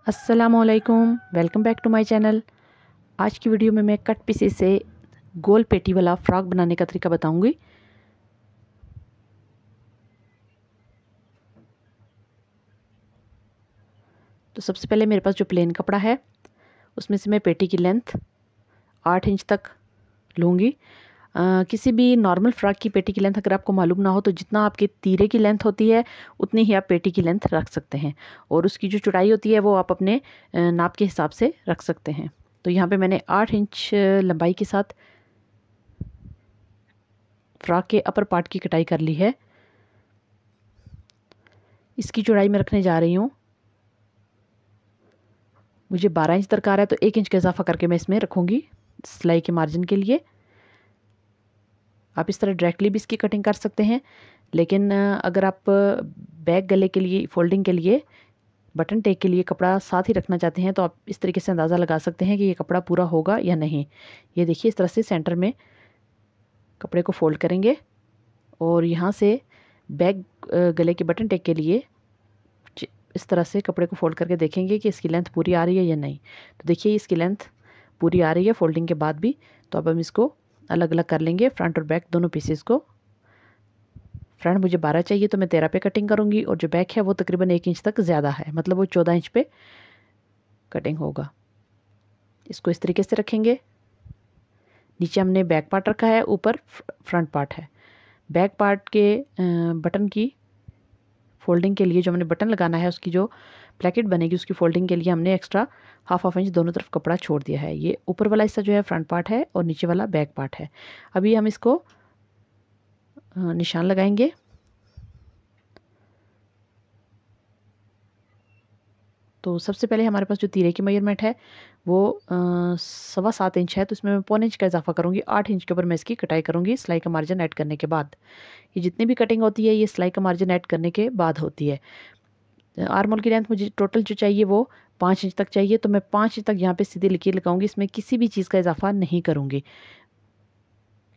अस्सलामुअलैकुम, welcome back to my channel. आज की वीडियो में मैं कट पीसेस से गोल पेटी वाला फ्रॉक बनाने का तरीका बताऊंगी। तो सबसे पहले मेरे पास जो प्लेन कपड़ा है उसमें से मैं पेटी की लेंथ 8 इंच तक लूँगी। किसी भी नॉर्मल फ्रॉक की पेटी की लेंथ अगर आपको मालूम ना हो तो जितना आपके तीरे की लेंथ होती है उतनी ही आप पेटी की लेंथ रख सकते हैं, और उसकी जो चौड़ाई होती है वो आप अपने नाप के हिसाब से रख सकते हैं। तो यहाँ पे मैंने 8 इंच लंबाई के साथ फ्रॉक के अपर पार्ट की कटाई कर ली है। इसकी चौड़ाई मैं रखने जा रही हूँ, मुझे 12 इंच दरकार है तो 1 इंच का इजाफा करके मैं इसमें रखूँगी सिलाई के मार्जिन के लिए। आप इस तरह डायरेक्टली भी इसकी कटिंग कर सकते हैं, लेकिन अगर आप बैक गले के लिए फोल्डिंग के लिए बटन टेक के लिए कपड़ा साथ ही रखना चाहते हैं तो आप इस तरीके से अंदाज़ा लगा सकते हैं कि ये कपड़ा पूरा होगा या नहीं। ये देखिए, इस तरह से सेंटर में कपड़े को फोल्ड करेंगे और यहाँ से बैक गले के बटन टेक के लिए इस तरह से कपड़े को फोल्ड करके देखेंगे कि इसकी लेंथ पूरी आ रही है या नहीं। तो देखिए इसकी लेंथ पूरी आ रही है फोल्डिंग के बाद भी। तो अब हम इसको अलग अलग कर लेंगे, फ्रंट और बैक दोनों पीसेस को। फ्रंट मुझे 12 चाहिए तो मैं 13 पे कटिंग करूँगी, और जो बैक है वो तकरीबन 1 इंच तक ज़्यादा है, मतलब वो 14 इंच पे कटिंग होगा। इसको इस तरीके से रखेंगे। नीचे हमने बैक पार्ट रखा है, ऊपर फ्रंट पार्ट है। बैक पार्ट के बटन की फोल्डिंग के लिए जो हमने बटन लगाना है उसकी जो प्लेकेट बनेगी उसकी फोल्डिंग के लिए हमने एक्स्ट्रा हाफ इंच दोनों तरफ कपड़ा छोड़ दिया है। ये ऊपर वाला हिस्सा जो है फ्रंट पार्ट है और नीचे वाला बैक पार्ट है। अभी हम इसको निशान लगाएंगे। तो सबसे पहले हमारे पास जो तीरे की मेजरमेंट है वो 7.25 इंच है, तो इसमें मैं 0.25 इंच का इजाफा करूँगी। 8 इंच के ऊपर मैं इसकी कटाई करूँगी सिलाई का मार्जिन ऐड करने के बाद। ये जितनी भी कटिंग होती है ये सिलाई का मार्जिन ऐड करने के बाद होती है। आर्म होल की लेंथ मुझे टोटल जो चाहिए वो 5 इंच तक चाहिए, तो मैं 5 इंच तक यहाँ पे सीधी लकीर लगाऊंगी। इसमें किसी भी चीज़ का इजाफा नहीं करूँगी,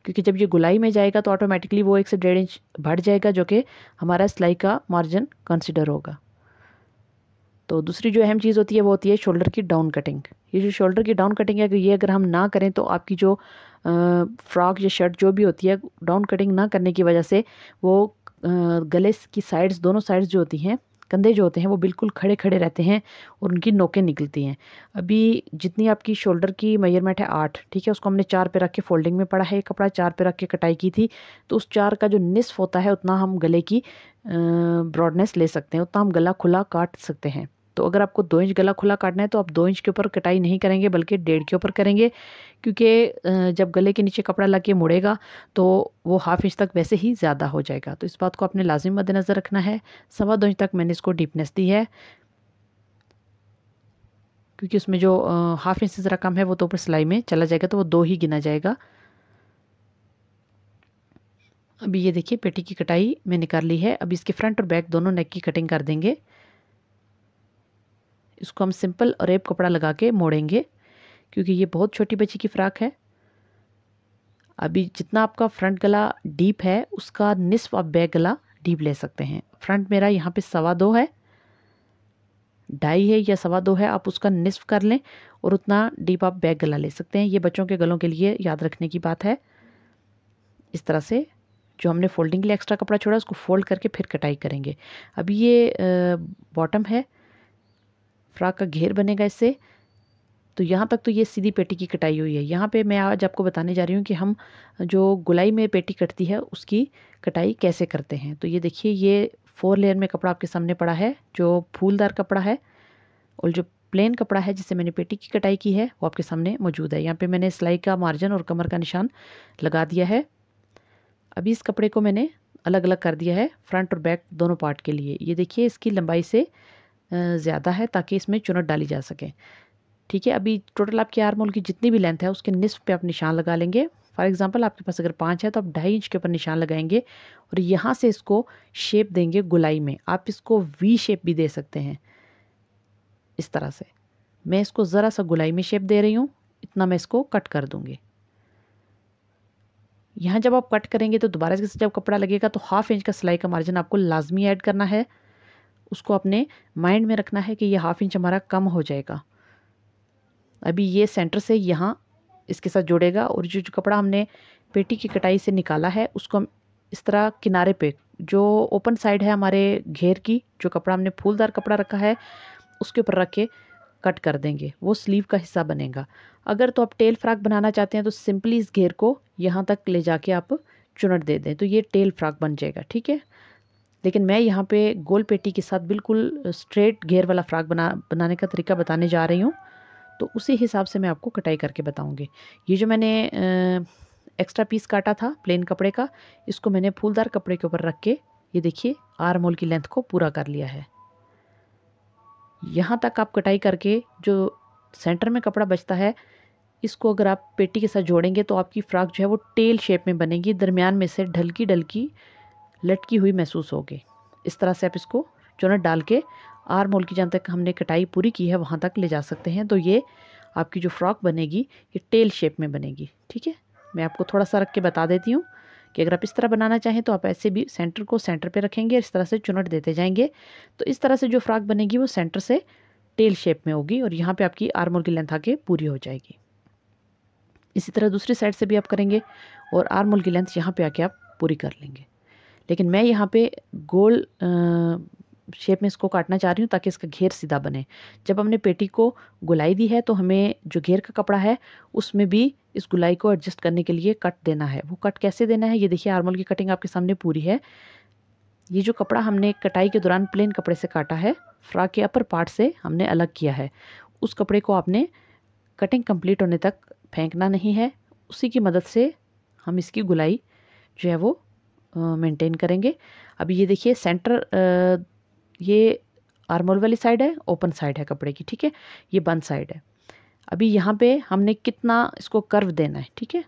क्योंकि जब ये गुलाई में जाएगा तो ऑटोमेटिकली वो 1 से 1.5 इंच बढ़ जाएगा, जो कि हमारा सिलाई का मार्जिन कंसिडर होगा। तो दूसरी जो अहम चीज़ होती है वो होती है शोल्डर की डाउन कटिंग। ये जो शोल्डर की डाउन कटिंग है, ये अगर हम ना करें तो आपकी जो फ्रॉक या शर्ट जो भी होती है, डाउन कटिंग ना करने की वजह से वो गले की साइड्स, दोनों साइड्स जो होती हैं, कंधे जो होते हैं वो बिल्कुल खड़े खड़े रहते हैं और उनकी नोकें निकलती हैं। अभी जितनी आपकी शोल्डर की मेजरमेंट है 8, ठीक है, उसको हमने 4 पे रख के फोल्डिंग में पड़ा है, कपड़ा 4 पे रख के कटाई की थी। तो उस 4 का जो निस्फ होता है उतना हम गले की ब्रॉडनेस ले सकते हैं, उतना हम गला खुला काट सकते हैं। तो अगर आपको 2 इंच गला खुला काटना है तो आप 2 इंच के ऊपर कटाई नहीं करेंगे बल्कि 1.5 के ऊपर करेंगे, क्योंकि जब गले के नीचे कपड़ा लग के मुड़ेगा तो वो हाफ इंच तक वैसे ही ज़्यादा हो जाएगा। तो इस बात को आपने लाजिम मद्देनज़र रखना है। 2.25 इंच तक मैंने इसको डीपनेस दी है, क्योंकि उसमें जो हाफ इंच से ज़रा कम है वो तो ऊपर सिलाई में चला जाएगा, तो वो 2 ही गिना जाएगा। अभी ये देखिए पेटी की कटाई मैंने कर ली है। अभी इसके फ्रंट और बैक दोनों नेक की कटिंग कर देंगे। इसको हम सिंपल और रेप कपड़ा लगा के मोड़ेंगे, क्योंकि ये बहुत छोटी बच्ची की फ्रॉक है। अभी जितना आपका फ्रंट गला डीप है उसका निस्फ आप बैक गला डीप ले सकते हैं। फ्रंट मेरा यहाँ पे 2.25 है, 2.5 है या 2.25 है, आप उसका निस्फ कर लें और उतना डीप आप बैक गला ले सकते हैं। ये बच्चों के गलों के लिए याद रखने की बात है। इस तरह से जो हमने फोल्डिंग के लिए एक्स्ट्रा कपड़ा छोड़ा उसको फोल्ड करके फिर कटाई करेंगे। अभी ये बॉटम है, फ्रॉक का घेर बनेगा इससे। तो यहाँ तक तो ये सीधी पेटी की कटाई हुई है। यहाँ पे मैं आज आपको बताने जा रही हूँ कि हम जो गुलाई में पेटी कटती है उसकी कटाई कैसे करते हैं। तो ये देखिए, ये 4 लेयर में कपड़ा आपके सामने पड़ा है, जो फूलदार कपड़ा है, और जो प्लेन कपड़ा है जिससे मैंने पेटी की कटाई की है वो आपके सामने मौजूद है। यहाँ पे मैंने सिलाई का मार्जिन और कमर का निशान लगा दिया है। अभी इस कपड़े को मैंने अलग अलग कर दिया है फ्रंट और बैक दोनों पार्ट के लिए। ये देखिए इसकी लंबाई से ज़्यादा है ताकि इसमें चुनट डाली जा सके, ठीक है। अभी टोटल आपकी आर्म होल की जितनी भी लेंथ है उसके निस्फ पे आप निशान लगा लेंगे। फॉर एग्जांपल आपके पास अगर 5 है तो आप 2.5 इंच के ऊपर निशान लगाएंगे और यहाँ से इसको शेप देंगे गुलाई में। आप इसको वी शेप भी दे सकते हैं। इस तरह से मैं इसको ज़रा सा गुलाई में शेप दे रही हूँ, इतना मैं इसको कट कर दूँगी। यहाँ जब आप कट करेंगे तो दोबारा से जब कपड़ा लगेगा तो हाफ इंच का सिलाई का मार्जिन आपको लाजमी ऐड करना है, उसको अपने माइंड में रखना है कि ये 1/2 इंच हमारा कम हो जाएगा। अभी ये सेंटर से यहाँ इसके साथ जुड़ेगा और जो कपड़ा हमने पेटी की कटाई से निकाला है उसको हम इस तरह किनारे पे, जो ओपन साइड है हमारे घेर की, जो कपड़ा हमने फूलदार कपड़ा रखा है उसके ऊपर रख के कट कर देंगे, वो स्लीव का हिस्सा बनेगा। अगर तो आप टेल फ्रॉक बनाना चाहते हैं तो सिंपली इस घेर को यहाँ तक ले जाके आप चुनट दे दें तो ये टेल फ्रॉक बन जाएगा, ठीक है। लेकिन मैं यहाँ पे गोल पेटी के साथ बिल्कुल स्ट्रेट घेर वाला फ्रॉक बनाने का तरीका बताने जा रही हूँ, तो उसी हिसाब से मैं आपको कटाई करके बताऊँगी। ये जो मैंने एक्स्ट्रा पीस काटा था प्लेन कपड़े का, इसको मैंने फूलदार कपड़े के ऊपर रख के ये देखिए आर्म होल की लेंथ को पूरा कर लिया है। यहाँ तक आप कटाई करके जो सेंटर में कपड़ा बचता है इसको अगर आप पेटी के साथ जोड़ेंगे तो आपकी फ्रॉक जो है वो टेल शेप में बनेगी, दरमियान में से ढलकी ढलकी लटकी हुई महसूस होगी। इस तरह से आप इसको चुनट डाल के आर्म होल की जहाँ तक हमने कटाई पूरी की है वहाँ तक ले जा सकते हैं, तो ये आपकी जो फ्रॉक बनेगी ये टेल शेप में बनेगी, ठीक है। मैं आपको थोड़ा सा रख के बता देती हूँ कि अगर आप इस तरह बनाना चाहें तो आप ऐसे भी सेंटर को सेंटर पे रखेंगे, इस तरह से चुनट देते जाएंगे, तो इस तरह से जो फ्रॉक बनेगी वो सेंटर से टेल शेप में होगी और यहाँ पे आपकी आर्म होल की लेंथ आके पूरी हो जाएगी। इसी तरह दूसरी साइड से भी आप करेंगे और आर्म होल की लेंथ यहाँ पे आके आप पूरी कर लेंगे। लेकिन मैं यहाँ पे गोल शेप में इसको काटना चाह रही हूँ ताकि इसका घेर सीधा बने। जब हमने पेटी को गुलाई दी है तो हमें जो घेर का कपड़ा है उसमें भी इस गुलाई को एडजस्ट करने के लिए कट देना है। वो कट कैसे देना है, ये देखिए आर्म होल की कटिंग आपके सामने पूरी है। ये जो कपड़ा हमने कटाई के दौरान प्लेन कपड़े से काटा है, फ्रॉक के अपर पार्ट से हमने अलग किया है, उस कपड़े को आपने कटिंग कंप्लीट होने तक फेंकना नहीं है। उसी की मदद से हम इसकी गुलाई जो है वो मेंटेन करेंगे। अभी ये देखिए सेंटर ये आर्म होल वाली साइड है, ओपन साइड है कपड़े की, ठीक है, ये बंद साइड है। अभी यहाँ पे हमने कितना इसको कर्व देना है, ठीक है।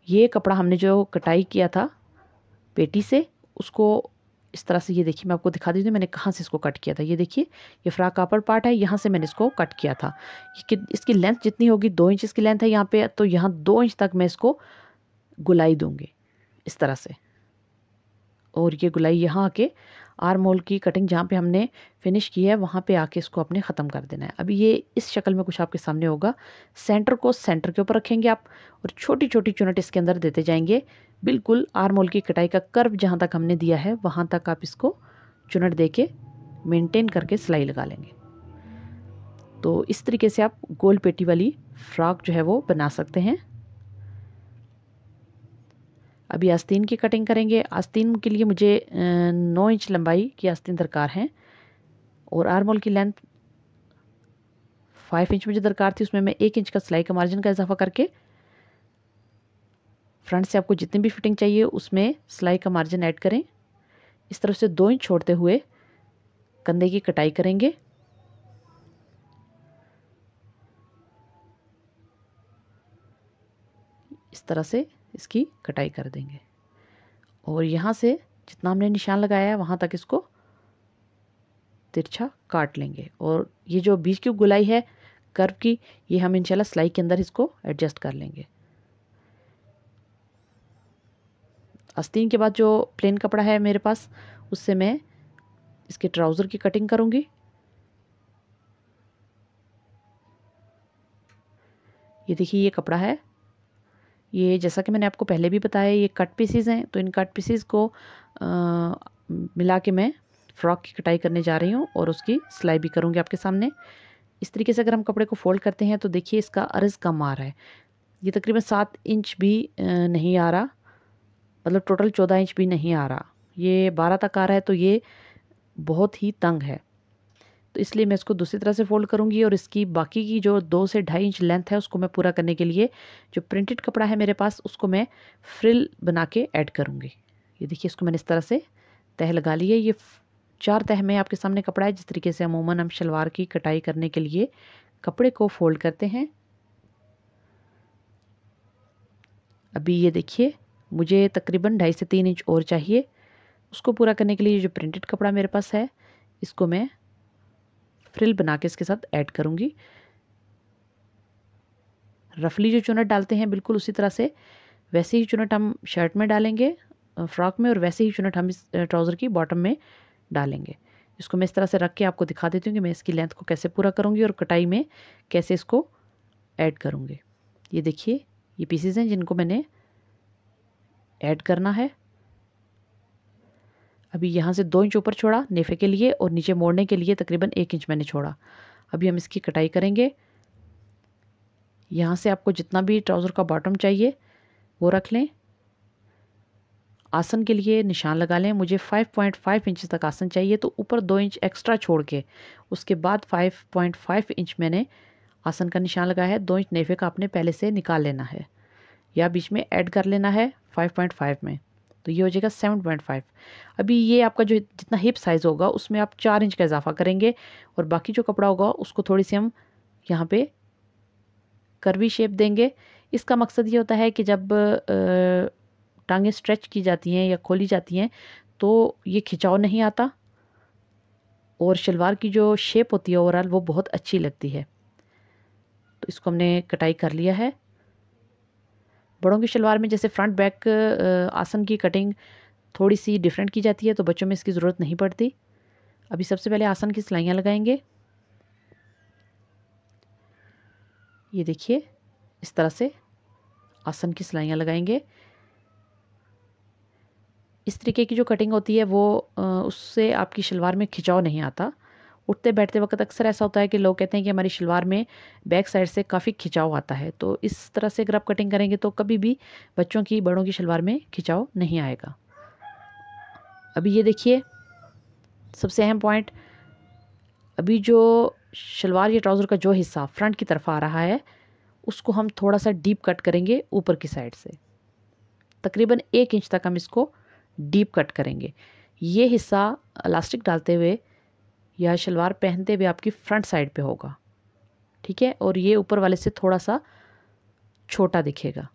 ये कपड़ा हमने जो कटाई किया था पेटी से उसको इस तरह से, ये देखिए मैं आपको दिखा देती हूँ मैंने कहाँ से इसको कट किया था। ये देखिए ये फ्रॉक का अपर पार्ट है, यहाँ से मैंने इसको कट किया था। इसकी लेंथ जितनी होगी 2 इंच इसकी लेंथ है यहाँ पे, तो यहाँ 2 इंच तक मैं इसको गुलाई दूंगी इस तरह से, और ये गुलाई यहाँ आके आर्म होल की कटिंग जहाँ पे हमने फिनिश की है वहाँ पे आके इसको अपने ख़त्म कर देना है। अभी ये इस शक्ल में कुछ आपके सामने होगा। सेंटर को सेंटर के ऊपर रखेंगे आप और छोटी छोटी चुनट इसके अंदर देते जाएंगे। बिल्कुल आर्म होल की कटाई का कर्व जहाँ तक हमने दिया है वहाँ तक आप इसको चुनट दे के मेनटेन करके सिलाई लगा लेंगे। तो इस तरीके से आप गोल पेटी वाली फ्रॉक जो है वो बना सकते हैं। अभी आस्तीन की कटिंग करेंगे। आस्तीन के लिए मुझे 9 इंच लंबाई की आस्तीन दरकार है और आर्म होल की लेंथ 5 इंच मुझे दरकार थी। उसमें मैं 1 इंच का सिलाई का मार्जिन का इजाफा करके फ्रंट से आपको जितनी भी फिटिंग चाहिए उसमें सिलाई का मार्जिन ऐड करें। इस तरफ से 2 इंच छोड़ते हुए कंधे की कटाई करेंगे। इस तरह से इसकी कटाई कर देंगे और यहाँ से जितना हमने निशान लगाया है वहाँ तक इसको तिरछा काट लेंगे। और ये जो बीच की गुलाई है कर्व की, ये हम इंशाल्लाह सिलाई के अंदर इसको एडजस्ट कर लेंगे। आस्तीन के बाद जो प्लेन कपड़ा है मेरे पास उससे मैं इसके ट्राउज़र की कटिंग करूँगी। ये देखिए ये कपड़ा है, ये जैसा कि मैंने आपको पहले भी बताया ये कट पीसीज हैं, तो इन कट पीसीज को मिला के मैं फ्रॉक की कटाई करने जा रही हूँ और उसकी सिलाई भी करूँगी आपके सामने। इस तरीके से अगर हम कपड़े को फोल्ड करते हैं तो देखिए इसका अर्ज़ कम आ रहा है। ये तकरीबन 7 इंच भी नहीं आ रहा, मतलब टोटल 14 इंच भी नहीं आ रहा, ये 12 तक आ रहा है, तो ये बहुत ही तंग है। तो इसलिए मैं इसको दूसरी तरह से फोल्ड करूँगी और इसकी बाकी की जो 2 से 2.5 इंच लेंथ है उसको मैं पूरा करने के लिए जो प्रिंटेड कपड़ा है मेरे पास उसको मैं फ्रिल बना के ऐड करूँगी। ये देखिए इसको मैंने इस तरह से तह लगा ली है। ये 4 तह में आपके सामने कपड़ा है। जिस तरीके से अमूमन हम शलवार की कटाई करने के लिए कपड़े को फोल्ड करते हैं। अभी ये देखिए मुझे तकरीबन 2.5 से 3 इंच और चाहिए। उसको पूरा करने के लिए जो प्रिंटेड कपड़ा मेरे पास है इसको मैं फ्रिल बना के इसके साथ ऐड करूँगी। रफली जो चुनट डालते हैं बिल्कुल उसी तरह से वैसे ही चुनट हम शर्ट में डालेंगे फ्रॉक में, और वैसे ही चुनट हम इस ट्राउज़र की बॉटम में डालेंगे। इसको मैं इस तरह से रख के आपको दिखा देती हूँ कि मैं इसकी लेंथ को कैसे पूरा करूँगी और कटाई में कैसे इसको ऐड करूँगी। ये देखिए, ये पीसेज हैं जिनको मैंने ऐड करना है। अभी यहाँ से 2 इंच ऊपर छोड़ा नेफे के लिए और नीचे मोड़ने के लिए तकरीबन 1 इंच मैंने छोड़ा। अभी हम इसकी कटाई करेंगे। यहाँ से आपको जितना भी ट्राउज़र का बॉटम चाहिए वो रख लें। आसन के लिए निशान लगा लें। मुझे 5.5 इंच तक आसन चाहिए, तो ऊपर 2 इंच एक्स्ट्रा छोड़ के उसके बाद 5.5 इंच मैंने आसन का निशान लगाया है। 2 इंच नेफे का आपने पहले से निकाल लेना है या बीच में ऐड कर लेना है 5.5 में, तो ये हो जाएगा 7.5। अभी ये आपका जो जितना हिप साइज़ होगा उसमें आप 4 इंच का इजाफा करेंगे और बाकी जो कपड़ा होगा उसको थोड़ी सी हम यहाँ पे कर्वी शेप देंगे। इसका मकसद ये होता है कि जब टांगें स्ट्रेच की जाती हैं या खोली जाती हैं तो ये खिंचाव नहीं आता और शलवार की जो शेप होती है ओवरऑल वो बहुत अच्छी लगती है। तो इसको हमने कटाई कर लिया है। बड़ों की शलवार में जैसे फ्रंट बैक आसन की कटिंग थोड़ी सी डिफरेंट की जाती है, तो बच्चों में इसकी ज़रूरत नहीं पड़ती। अभी सबसे पहले आसन की सिलाइयाँ लगाएंगे। ये देखिए, इस तरह से आसन की सिलाइयाँ लगाएंगे। इस तरीके की जो कटिंग होती है वो उससे आपकी शलवार में खिंचाव नहीं आता। उठते बैठते वक्त अक्सर ऐसा होता है कि लोग कहते हैं कि हमारी शलवार में बैक साइड से काफ़ी खिंचाव आता है, तो इस तरह से अगर आप कटिंग करेंगे तो कभी भी बच्चों की बड़ों की शलवार में खिंचाव नहीं आएगा। अभी ये देखिए, सबसे अहम पॉइंट, अभी जो शलवार या ट्राउज़र का जो हिस्सा फ्रंट की तरफ आ रहा है उसको हम थोड़ा सा डीप कट करेंगे ऊपर की साइड से। तकरीबन 1 इंच तक हम इसको डीप कट करेंगे। ये हिस्सा इलास्टिक डालते हुए या शलवार पहनते हुए आपकी फ्रंट साइड पे होगा, ठीक है, और ये ऊपर वाले से थोड़ा सा छोटा दिखेगा।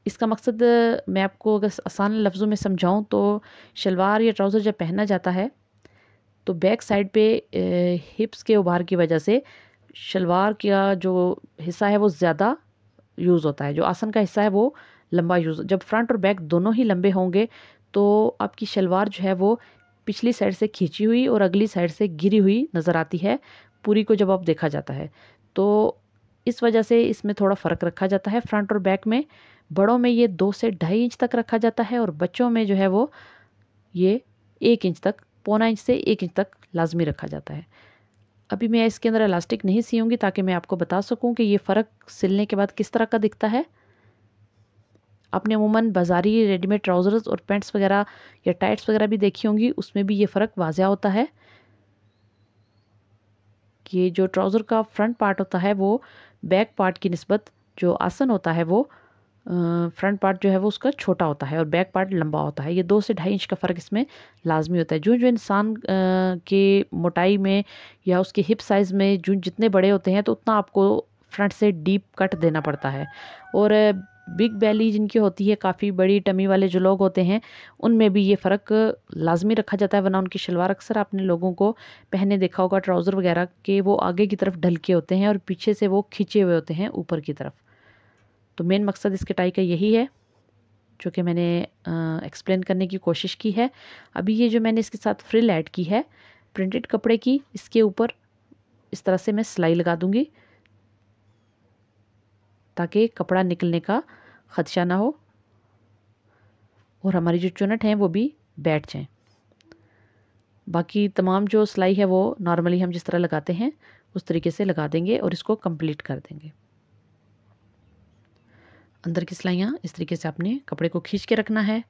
इसका मकसद मैं आपको अगर आसान लफ्ज़ों में समझाऊं तो शलवार या ट्राउज़र जब पहना जाता है तो बैक साइड पे हिप्स के उभार की वजह से शलवार का जो हिस्सा है वो ज़्यादा यूज़ होता है, जो आसन का हिस्सा है वो लंबा यूज़। जब फ्रंट और बैक दोनों ही लंबे होंगे तो आपकी शलवार जो है वो पिछली साइड से खींची हुई और अगली साइड से गिरी हुई नज़र आती है पूरी को जब आप देखा जाता है। तो इस वजह से इसमें थोड़ा फ़र्क रखा जाता है फ्रंट और बैक में। बड़ों में ये 2 से 2.5 इंच तक रखा जाता है और बच्चों में जो है वो ये 1 इंच तक, पौना इंच से 1 इंच तक लाजमी रखा जाता है। अभी मैं इसके अंदर इलास्टिक नहीं सीऊँगी ताकि मैं आपको बता सकूँ कि ये फ़र्क सिलने के बाद किस तरह का दिखता है। आपने अमूमन बाज़ारी रेडीमेड ट्राउज़र्स और पैंट्स वगैरह या टाइट्स वगैरह भी देखी होंगी, उसमें भी ये फ़र्क वाज़िया होता है कि जो ट्राउज़र का फ्रंट पार्ट होता है वो बैक पार्ट की निस्बत जो आसन होता है वो फ्रंट पार्ट जो है वो उसका छोटा होता है और बैक पार्ट लंबा होता है। ये 2 से 2.5 इंच का फ़र्क इसमें लाजमी होता है। जो जो इंसान के मोटाई में या उसके हिप साइज़ में जो जितने बड़े होते हैं तो उतना आपको फ्रंट से डीप कट देना पड़ता है। और बिग बैली जिनकी होती है, काफ़ी बड़ी टमी वाले जो लोग होते हैं, उनमें भी ये फ़र्क लाजमी रखा जाता है, वरना उनकी शलवार अक्सर आपने लोगों को पहने देखा होगा ट्राउज़र वगैरह के वो आगे की तरफ ढल के होते हैं और पीछे से वो खींचे हुए होते हैं ऊपर की तरफ। तो मेन मकसद इस कटाई का यही है जो कि मैंने एक्सप्लेन करने की कोशिश की है। अभी ये जो मैंने इसके साथ फ्रिल ऐड की है प्रिंटेड कपड़े की, इसके ऊपर इस तरह से मैं सिलाई लगा दूंगी ताकि कपड़ा निकलने का ख़दशा ना हो और हमारी जो चुनट हैं वो भी बैठ जाएं। बाकी तमाम जो सिलाई है वो नॉर्मली हम जिस तरह लगाते हैं उस तरीके से लगा देंगे और इसको कंप्लीट कर देंगे। अंदर की सिलाइयाँ इस तरीके से आपने कपड़े को खींच के रखना है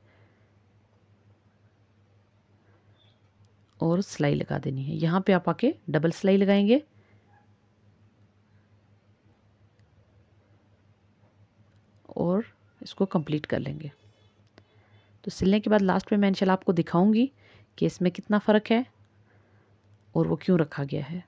और सिलाई लगा देनी है। यहाँ पे आप आके डबल सिलाई लगाएंगे और इसको कंप्लीट कर लेंगे। तो सिलने के बाद लास्ट में मैं इंशाल्लाह आपको दिखाऊंगी कि इसमें कितना फ़र्क है और वो क्यों रखा गया है।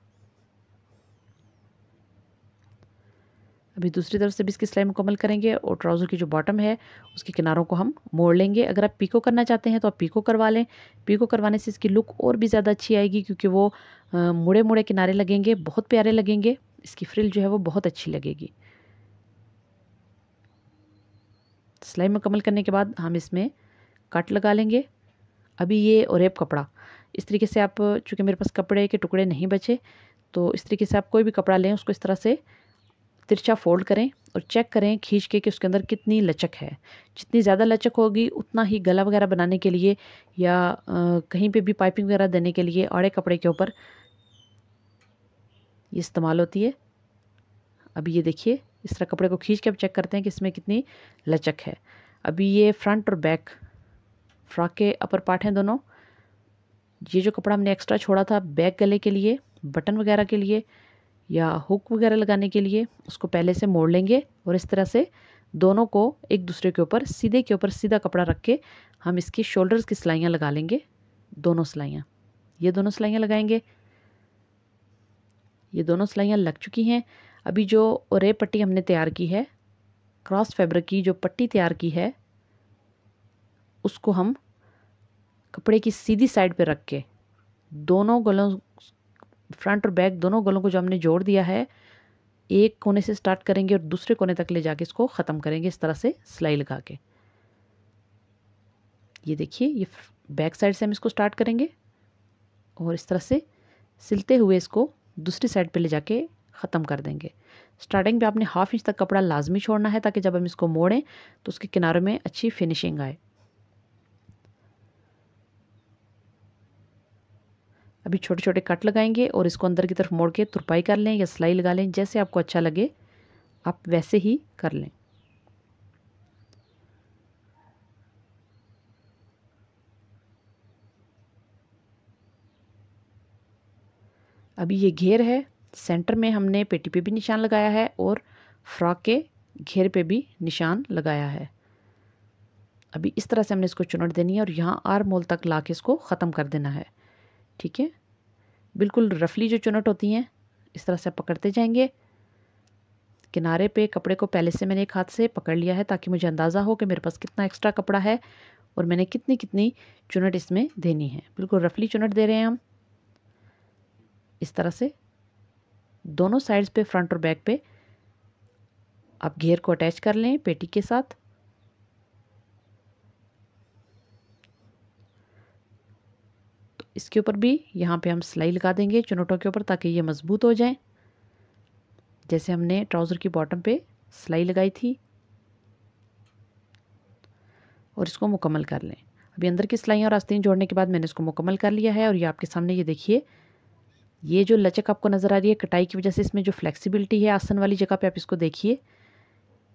अभी दूसरी तरफ से भी इसकी सिलाई मुकम्मल करेंगे और ट्राउज़र की जो बॉटम है उसके किनारों को हम मोड़ लेंगे। अगर आप पीको करना चाहते हैं तो आप पीको करवा लें। पीको करवाने से इसकी लुक और भी ज़्यादा अच्छी आएगी क्योंकि वो मुड़े मुड़े किनारे लगेंगे, बहुत प्यारे लगेंगे। इसकी फ्रिल जो है वो बहुत अच्छी लगेगी। सिलाई मुकम्मल करने के बाद हम इसमें कट लगा लेंगे। अभी ये ओरेब कपड़ा, इस तरीके से आप, चूँकि मेरे पास कपड़े के टुकड़े नहीं बचे, तो इस तरीके से आप कोई भी कपड़ा लें, उसको इस तरह से तिरछा फोल्ड करें और चेक करें खींच के कि उसके अंदर कितनी लचक है। जितनी ज़्यादा लचक होगी उतना ही गला वगैरह बनाने के लिए या कहीं पे भी पाइपिंग वगैरह देने के लिए आड़े कपड़े के ऊपर ये इस्तेमाल होती है। अभी ये देखिए, इस तरह कपड़े को खींच के अब चेक करते हैं कि इसमें कितनी लचक है। अभी ये फ्रंट और बैक फ्रॉक के अपर पार्ट हैं दोनों। ये जो कपड़ा हमने एक्स्ट्रा छोड़ा था बैक गले के लिए, बटन वगैरह के लिए या हुक वगैरह लगाने के लिए, उसको पहले से मोड़ लेंगे और इस तरह से दोनों को एक दूसरे के ऊपर सीधा कपड़ा रख के हम इसकी शोल्डर्स की सिलाइयाँ लगा लेंगे। दोनों सिलाइयाँ, ये दोनों सिलाइयाँ लगाएंगे। ये दोनों सिलाइयाँ लग चुकी हैं। अभी जो रेप पट्टी हमने तैयार की है, क्रॉस फैब्रिक की जो पट्टी तैयार की है, उसको हम कपड़े की सीधी साइड पे रख के दोनों गलों, फ्रंट और बैक दोनों गलों को जो हमने जोड़ दिया है, एक कोने से स्टार्ट करेंगे और दूसरे कोने तक ले जाके इसको ख़त्म करेंगे इस तरह से सिलाई लगा के। ये देखिए, ये बैक साइड से हम इसको स्टार्ट करेंगे और इस तरह से सिलते हुए इसको दूसरी साइड पे ले जाके ख़त्म कर देंगे। स्टार्टिंग पे आपने हाफ इंच तक कपड़ा लाजमी छोड़ना है ताकि जब हम इसको मोड़ें तो उसके किनारों में अच्छी फिनिशिंग आए। अभी छोटे छोटे कट लगाएंगे और इसको अंदर की तरफ मोड़ के तुरपाई कर लें या सिलाई लगा लें, जैसे आपको अच्छा लगे आप वैसे ही कर लें। अभी ये घेर है, सेंटर में हमने पेटी पे भी निशान लगाया है और फ्रॉक के घेर पे भी निशान लगाया है। अभी इस तरह से हमने इसको चुनट देनी है और यहाँ आर्म होल तक ला के इसको ख़त्म कर देना है। ठीक है, बिल्कुल रफली जो चुनट होती हैं इस तरह से पकड़ते जाएंगे। किनारे पे कपड़े को पहले से मैंने एक हाथ से पकड़ लिया है ताकि मुझे अंदाज़ा हो कि मेरे पास कितना एक्स्ट्रा कपड़ा है और मैंने कितनी कितनी चुनट इसमें देनी है। बिल्कुल रफली चुनट दे रहे हैं हम। इस तरह से दोनों साइड्स पे, फ्रंट और बैक पे आप घेर को अटैच कर लें पेटी के साथ। तो इसके ऊपर भी यहाँ पे हम सिलाई लगा देंगे चुनटों के ऊपर ताकि ये मज़बूत हो जाए, जैसे हमने ट्राउज़र की बॉटम पे सिलाई लगाई थी। और इसको मुकम्मल कर लें। अभी अंदर की सिलाइयाँ और आस्तीन जोड़ने के बाद मैंने इसको मुकम्मल कर लिया है और ये आपके सामने, ये देखिए, ये जो लचक आपको नज़र आ रही है कटाई की वजह से, इसमें जो फ्लेक्सिबिलिटी है आसन वाली जगह पे, आप इसको देखिए,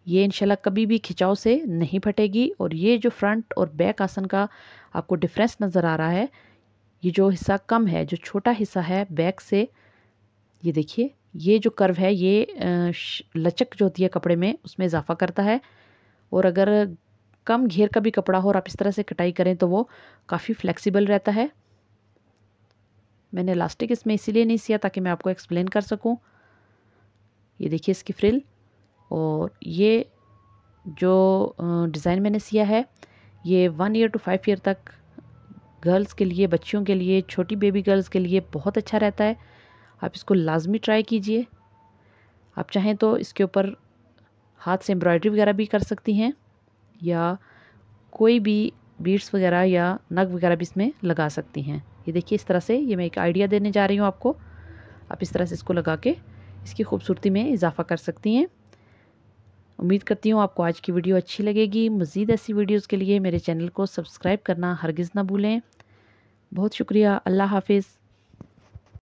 ये इंशाल्लाह कभी भी खिंचाव से नहीं फटेगी। और ये जो फ्रंट और बैक आसन का आपको डिफरेंस नज़र आ रहा है, ये जो हिस्सा कम है, जो छोटा हिस्सा है बैक से, ये देखिए, ये जो कर्व है ये लचक जो होती है कपड़े में उसमें इजाफा करता है। और अगर कम घेर का भी कपड़ा हो और आप इस तरह से कटाई करें तो वो काफ़ी फ्लेक्सिबल रहता है। मैंने इलास्टिक इसमें इसीलिए नहीं सिया ताकि मैं आपको एक्सप्लेन कर सकूं। ये देखिए इसकी फ्रिल, और ये जो डिज़ाइन मैंने सिया है ये 1 ईयर टू 5 ईयर तक गर्ल्स के लिए, बच्चियों के लिए, छोटी बेबी गर्ल्स के लिए बहुत अच्छा रहता है। आप इसको लाजमी ट्राई कीजिए। आप चाहें तो इसके ऊपर हाथ से एम्ब्रॉयडरी वगैरह भी कर सकती हैं या कोई भी बीड्स वगैरह या नग वगैरह भी इसमें लगा सकती हैं। ये देखिए इस तरह से, ये मैं एक आइडिया देने जा रही हूँ आपको। आप इस तरह से इसको लगा के इसकी खूबसूरती में इजाफा कर सकती हैं। उम्मीद करती हूँ आपको आज की वीडियो अच्छी लगेगी। मज़ीद ऐसी वीडियोज़ के लिए मेरे चैनल को सब्सक्राइब करना हरगिज़ ना भूलें। बहुत शुक्रिया। अल्लाह हाफिज़।